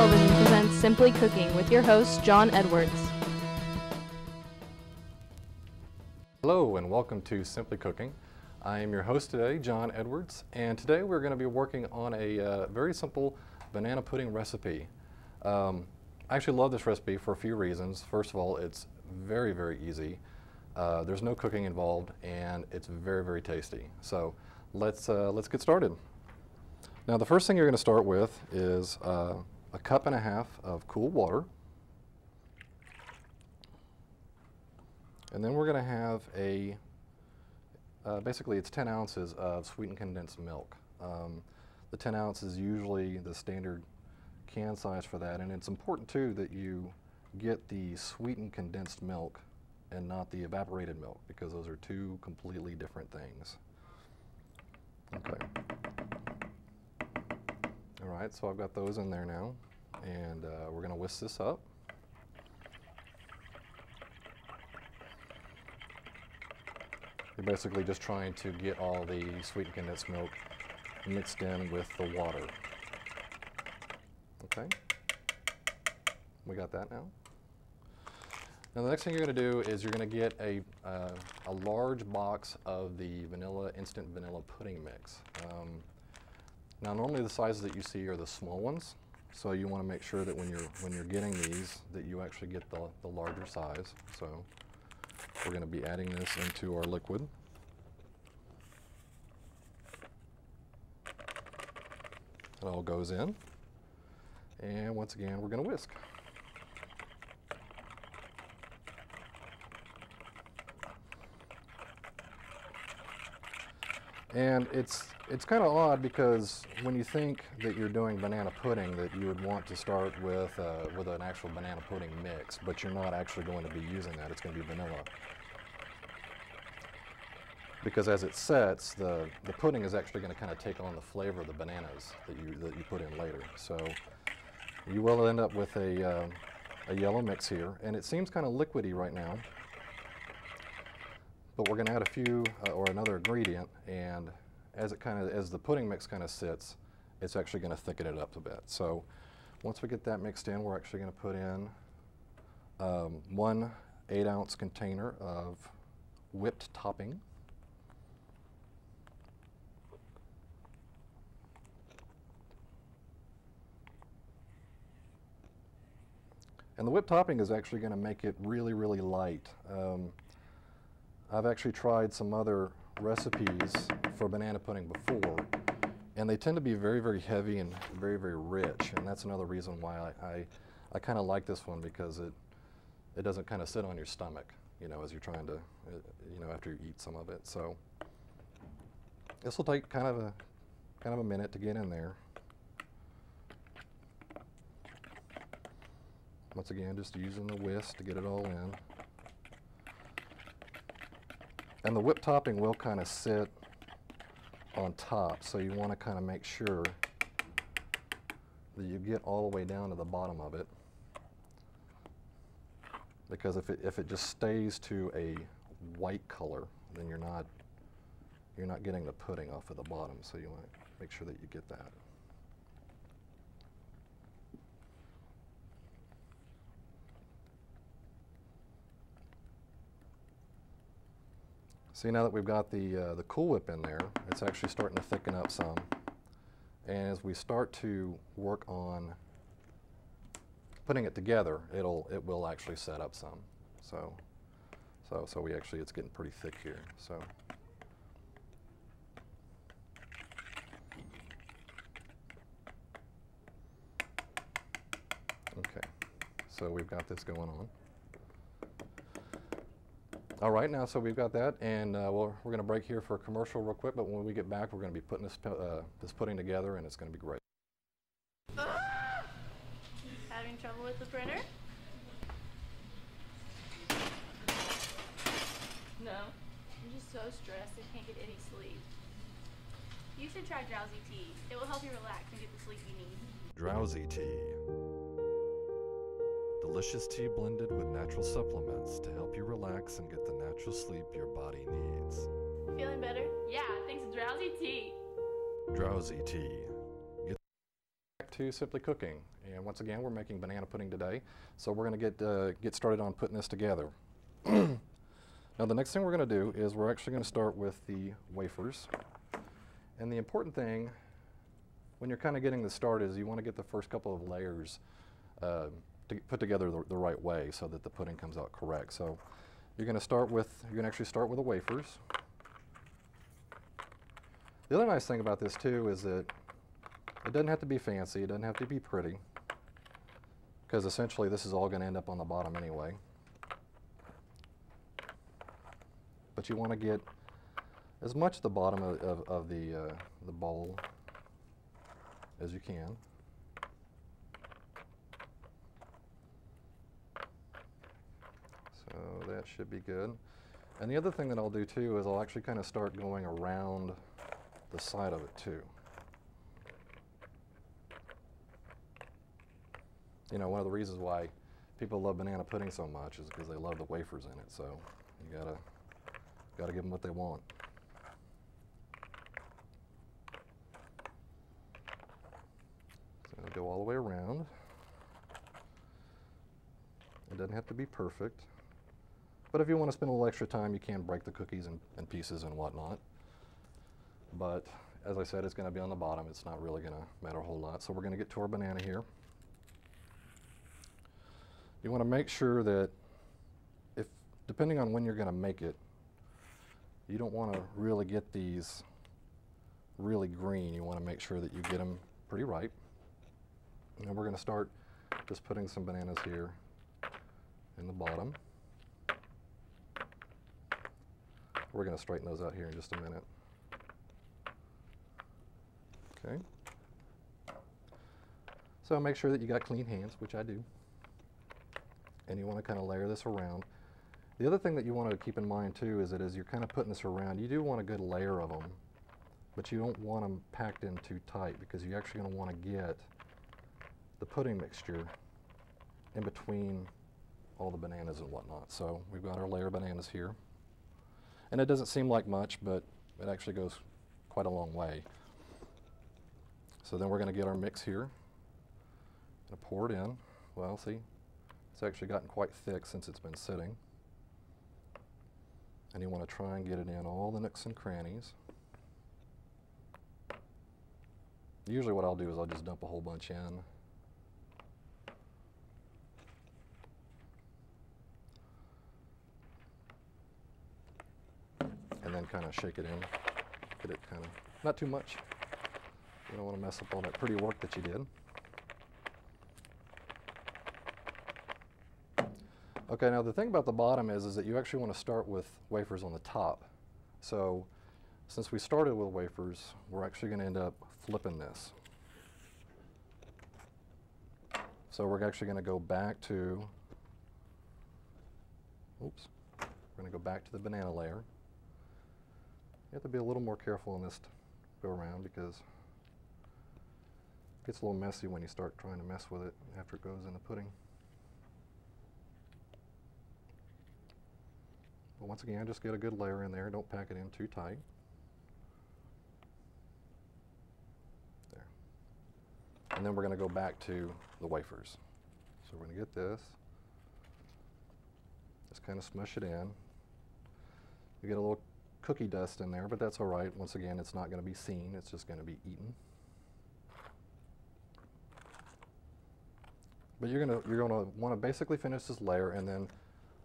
Television presents Simply Cooking with your host, John Edwards. Hello and welcome to Simply Cooking. I am your host today, John Edwards, and today we're going to be working on a very simple banana pudding recipe. I actually love this recipe for a few reasons. First of all, it's very, very easy. There's no cooking involved, and it's very, very tasty. So let's get started. Now, the first thing you're going to start with is a cup and a half of cool water. And then we're going to have basically it's 10 ounces of sweetened condensed milk. The 10 ounces is usually the standard can size for that, and it's important too that you get the sweetened condensed milk and not the evaporated milk, because those are two completely different things. Okay. All right, so I've got those in there now, and we're going to whisk this up. You're basically just trying to get all the sweetened condensed milk mixed in with the water. Okay, we got that now. Now the next thing you're going to do is you're going to get a large box of the instant vanilla pudding mix. Now normally the sizes that you see are the small ones, so you want to make sure that when you're getting these that you actually get the larger size. So we're going to be adding this into our liquid. It all goes in, and once again we're going to whisk. And it's kind of odd, because when you think that you're doing banana pudding, that you would want to start with an actual banana pudding mix, but you're not actually going to be using that. It's going to be vanilla. Because as it sets, the pudding is actually going to kind of take on the flavor of the bananas that you put in later. So you will end up with a yellow mix here, and it seems kind of liquidy right now. But we're going to add a few or another ingredient, and as the pudding mix kind of sits, it's actually going to thicken it up a bit. So once we get that mixed in, we're actually going to put in 1 8-ounce container of whipped topping. And the whipped topping is actually going to make it really, really light. I've actually tried some other recipes for banana pudding before, and they tend to be very, very heavy and very, very rich, and that's another reason why I kind of like this one, because it doesn't kind of sit on your stomach, as you're trying to, after you eat some of it. So this will take kind of a minute to get in there. Once again, just using the whisk to get it all in. And the whipped topping will kind of sit on top, so you want to kind of make sure that you get all the way down to the bottom of it. Because if it just stays to a white color, then you're not getting the pudding off of the bottom, so you want to make sure that you get that. See, now that we've got the Cool Whip in there, it's actually starting to thicken up some. And as we start to work on putting it together, it will actually set up some. So it's getting pretty thick here. So okay, so we've got this going on. All right, now, so we've got that, and we're going to break here for a commercial real quick, but when we get back, we're going to be putting this pudding together, and it's going to be great. Having trouble with the printer? No. I'm just so stressed I can't get any sleep. You should try Drowsy Tea. It will help you relax and get the sleep you need. Drowsy Tea. Delicious tea blended with natural supplements to help you relax and get the natural sleep your body needs. Feeling better? Yeah, thanks to Drowsy Tea. Drowsy Tea. Get back to to simply cooking. And once again, we're making banana pudding today, so we're going to get started on putting this together. Now the next thing we're going to do is we're actually going to start with the wafers. And the important thing when you're kind of getting this started is you want to get the first couple of layers to put together the right way so that the pudding comes out correct. So you're going to actually start with the wafers. The other nice thing about this too is that it doesn't have to be fancy, it doesn't have to be pretty, because essentially this is all going to end up on the bottom anyway. But you want to get as much at the bottom of the bowl as you can. So that should be good. And the other thing that I'll do too is I'll actually kind of start going around the side of it too. You know, one of the reasons why people love banana pudding so much is because they love the wafers in it. So you gotta give them what they want. So go all the way around. It doesn't have to be perfect, but if you want to spend a little extra time, you can break the cookies in pieces and whatnot. But as I said, it's going to be on the bottom. It's not really going to matter a whole lot. So we're going to get to our banana here. You want to make sure that depending on when you're going to make it, you don't want to really get these really green. You want to make sure that you get them pretty ripe. And we're going to start just putting some bananas here in the bottom. We're going to straighten those out here in just a minute. Okay. So make sure that you got clean hands, which I do. And you want to kind of layer this around. The other thing that you want to keep in mind too is that as you're kind of putting this around, you do want a good layer of them, but you don't want them packed in too tight because you're actually going to want to get the pudding mixture in between all the bananas and whatnot. So we've got our layer of bananas here. And it doesn't seem like much, but it actually goes quite a long way. So then we're going to get our mix here and pour it in. Well, see, it's actually gotten quite thick since it's been sitting. And you want to try and get it in all the nooks and crannies. Usually what I'll do is I'll just dump a whole bunch in. And then kind of shake it in. Get it kind of, not too much. You don't want to mess up all that pretty work that you did. Okay, now the thing about the bottom is that you actually want to start with wafers on the top. So since we started with wafers, we're actually going to end up flipping this. So we're actually going to go back to, oops, we're going to go back to the banana layer. You have to be a little more careful in this go around because it gets a little messy when you start trying to mess with it after it goes in the pudding. But once again, just get a good layer in there. Don't pack it in too tight. There. And then we're going to go back to the wafers. So we're going to get this. Just kind of smush it in. You get a little cookie dust in there, but that's all right. Once again, it's not going to be seen. It's just going to be eaten. But you're going to want to basically finish this layer and then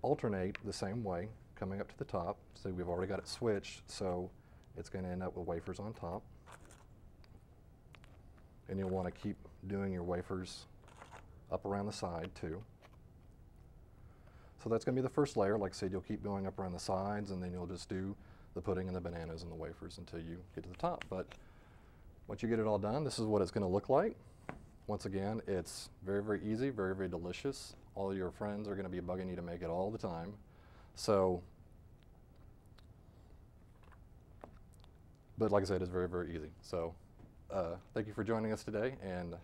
alternate the same way, coming up to the top. So we've already got it switched, so it's going to end up with wafers on top. And you'll want to keep doing your wafers up around the side too. So that's going to be the first layer. Like I said, you'll keep going up around the sides, and then you'll just do the pudding and the bananas and the wafers until you get to the top. But once you get it all done, this is what it's going to look like. Once again, it's very, very easy, very, very delicious. All your friends are going to be bugging you to make it all the time. So, but like I said, it's very, very easy. So thank you for joining us today, and